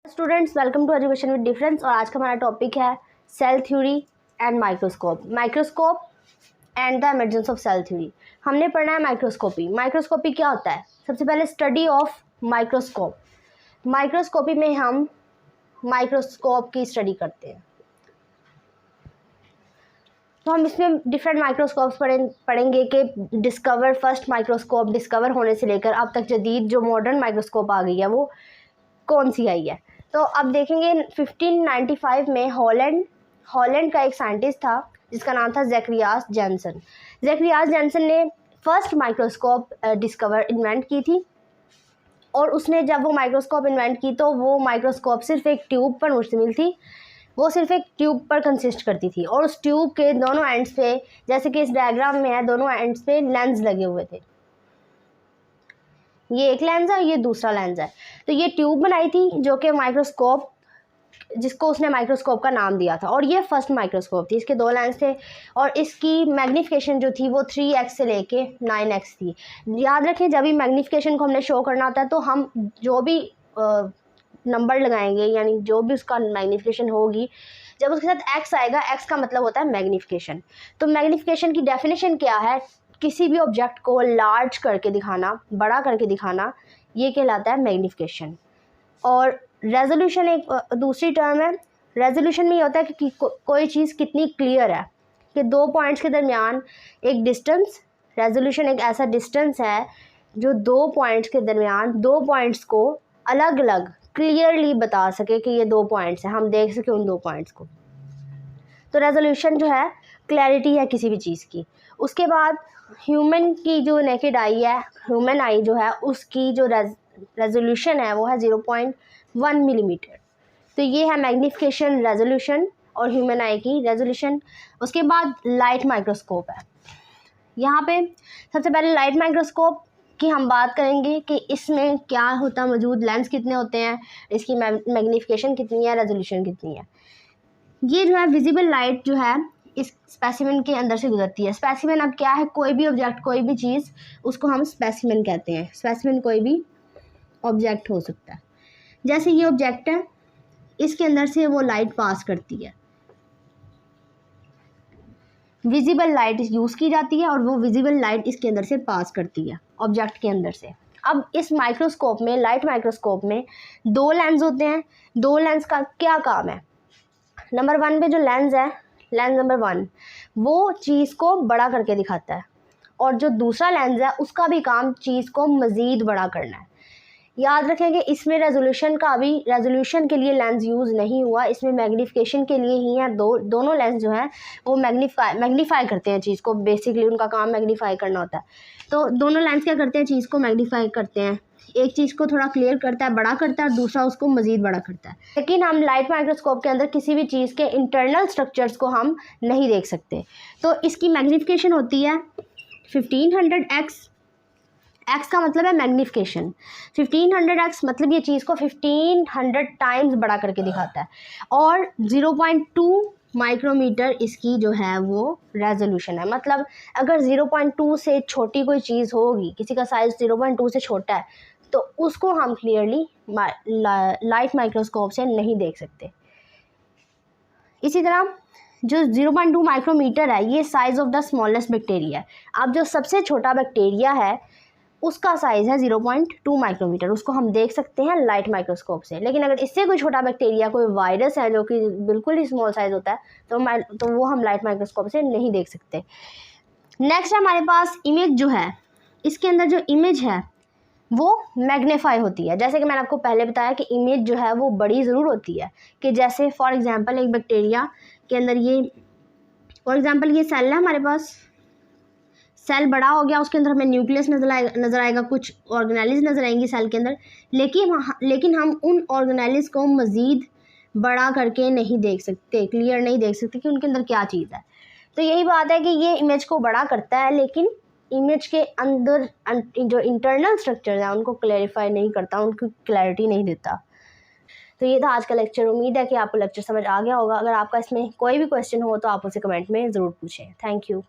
Students, welcome to education with difference. और आज का हमारा टॉपिक है cell theory and microscope and the emergence of cell theory. हमने पढ़ना है माइक्रोस्कोपी। माइक्रोस्कोपी क्या होता है? सबसे पहले स्टडी ऑफ माइक्रोस्कोप। माइक्रोस्कोपी में हम माइक्रोस्कोप की स्टडी करते हैं। तो हम इसमें डिफरेंट माइक्रोस्कोप्स पढ़ेंगे कि फर्स्ट माइक्रोस्कोप डिस्कवर होने से लेकर अब तक जदीद जो मॉडर्न माइक्रोस्कोप आ गई है वो कौन सी आई है। तो अब देखेंगे 1595 में हॉलैंड का एक साइंटिस्ट था जिसका नाम था ज़ेकरियास जैनसन ने फर्स्ट माइक्रोस्कोप इन्वेंट की थी। और उसने जब वो माइक्रोस्कोप इन्वेंट की तो वो माइक्रोस्कोप सिर्फ एक ट्यूब पर मुश्तमिल थी। वो सिर्फ एक ट्यूब पर कंसिस्ट करती थी और उस ट्यूब के दोनों एंड्स पे, जैसे कि इस डायग्राम में है, दोनों एंड्स पे लेंस लगे हुए थे। ये एक लेंस है, ये दूसरा लेंस है। तो ये ट्यूब बनाई थी जो कि माइक्रोस्कोप, जिसको उसने माइक्रोस्कोप का नाम दिया था। और ये फर्स्ट माइक्रोस्कोप थी। इसके दो लेंस थे और इसकी मैग्नीफिकेशन जो थी वो 3x से लेके 9x थी। याद रखें, जब भी मैग्नीफिकेशन को हमने शो करना होता है तो हम जो भी नंबर लगाएंगे, यानी जो भी उसका मैग्नीफिकेशन होगी, जब उसके साथ x आएगा, x का मतलब होता है मैग्नीफिकेशन। तो मैग्नीफिकेशन की डेफिनेशन क्या है? किसी भी ऑब्जेक्ट को लार्ज करके दिखाना, बड़ा करके दिखाना, ये कहलाता है मैग्नीफिकेशन। और रेजोल्यूशन एक दूसरी टर्म है। रेजोल्यूशन में ये होता है कि कोई चीज़ कितनी क्लियर है, कि दो पॉइंट्स के दरमियान एक डिस्टेंस। रेजोल्यूशन एक ऐसा डिस्टेंस है जो दो पॉइंट्स के दरमियान दो पॉइंट्स को अलग अलग क्लियरली बता सके कि ये दो पॉइंट्स हैं, हम देख सके उन दो पॉइंट्स को। तो रेजोल्यूशन जो है क्लैरिटी है किसी भी चीज़ की। उसके बाद ह्यूमन की जो नेकेड आई है, ह्यूमन आई जो है, उसकी जो रेजोल्यूशन है वो है 0.1 मिलीमीटर। तो ये है मैग्नीफिकेशन, रेजोल्यूशन और ह्यूमन आई की रेजोल्यूशन। उसके बाद लाइट माइक्रोस्कोप है। यहाँ पे सबसे पहले लाइट माइक्रोस्कोप की हम बात करेंगे कि इसमें क्या होता है मौजूद, लेंस कितने होते हैं, इसकी मैग्नीफिकेशन कितनी है, रेजोल्यूशन कितनी है। ये जो है विजिबल लाइट जो है इस स्पेसिमेन के अंदर से गुजरती है। स्पेसिमेन अब क्या है? कोई भी ऑब्जेक्ट, कोई भी चीज़, उसको हम स्पेसिमेन कहते हैं। स्पेसिमेन कोई भी ऑब्जेक्ट हो सकता है। जैसे ये ऑब्जेक्ट है, इसके अंदर से वो लाइट पास करती है। विजिबल लाइट यूज़ की जाती है और वो विजिबल लाइट इसके अंदर से पास करती है ऑब्जेक्ट के अंदर से। अब इस माइक्रोस्कोप में, लाइट माइक्रोस्कोप में दो लेंस होते हैं। दो लेंस का क्या काम है? नंबर 1 पे जो लेंस है, लेंस नंबर 1, वो चीज़ को बड़ा करके दिखाता है। और जो दूसरा लेंस है उसका भी काम चीज़ को मज़ीद बड़ा करना है। याद रखें कि इसमें रेजोल्यूशन का, अभी रेजोल्यूशन के लिए लेंस यूज़ नहीं हुआ, इसमें मैग्नीफिकेशन के लिए ही है। दोनों लेंस जो हैं वो मैग्नीफाई करते हैं चीज़ को। बेसिकली उनका काम मैग्नीफाई करना होता है। तो दोनों लेंस क्या करते हैं? चीज़ को मैग्नीफाई करते हैं। एक चीज़ को थोड़ा क्लियर करता है, बड़ा करता है, और दूसरा उसको मज़ीद बड़ा करता है। लेकिन हम लाइट माइक्रोस्कोप के अंदर किसी भी चीज़ के इंटरनल स्ट्रक्चर्स को हम नहीं देख सकते। तो इसकी मैग्नीफिकेशन होती है 1500x। x का मतलब है मैग्नीफिकेशन। 1500x मतलब ये चीज़ को 1500 टाइम्स बड़ा करके दिखाता है। और 0.2 माइक्रोमीटर इसकी जो है वो रेजोल्यूशन है। मतलब अगर 0.2 से छोटी कोई चीज़ होगी, किसी का साइज़ 0.2 से छोटा है, तो उसको हम क्लियरली लाइट माइक्रोस्कोप से नहीं देख सकते। इसी तरह जो 0.2 माइक्रोमीटर है, ये size of the smallest bacteria है। अब जो सबसे छोटा बैक्टीरिया है उसका साइज़ है 0.2 माइक्रोमीटर, उसको हम देख सकते हैं लाइट माइक्रोस्कोप से। लेकिन अगर इससे कोई छोटा बैक्टीरिया, कोई वायरस है जो कि बिल्कुल ही स्मॉल साइज़ होता है, तो वो हम लाइट माइक्रोस्कोप से नहीं देख सकते। नेक्स्ट है हमारे पास इमेज जो है। इसके अंदर जो इमेज है वो मैग्नीफाई होती है। जैसे कि मैंने आपको पहले बताया कि इमेज जो है वो बड़ी ज़रूर होती है। कि जैसे फॉर एग्ज़ाम्पल एक बैक्टीरिया के अंदर ये, फॉर एग्ज़ाम्पल ये सेल है हमारे पास, सेल बड़ा हो गया, उसके अंदर हमें न्यूक्लियस नज़र आएगा, कुछ ऑर्गेनेलिज नज़र आएंगी सेल के अंदर। लेकिन हम उन ऑर्गेनेलिज को मज़ीद बड़ा करके नहीं देख सकते, क्लियर नहीं देख सकते कि उनके अंदर क्या चीज़ है। तो यही बात है कि ये इमेज को बड़ा करता है, लेकिन इमेज के अंदर जो इंटरनल स्ट्रक्चर है उनको क्लैरिफाई नहीं करता, उनको क्लैरिटी नहीं देता। तो ये था आज का लेक्चर। उम्मीद है कि आपको लेक्चर समझ आ गया होगा। अगर आपका इसमें कोई भी क्वेश्चन हो तो आप उसे कमेंट में ज़रूर पूछें। Thank you.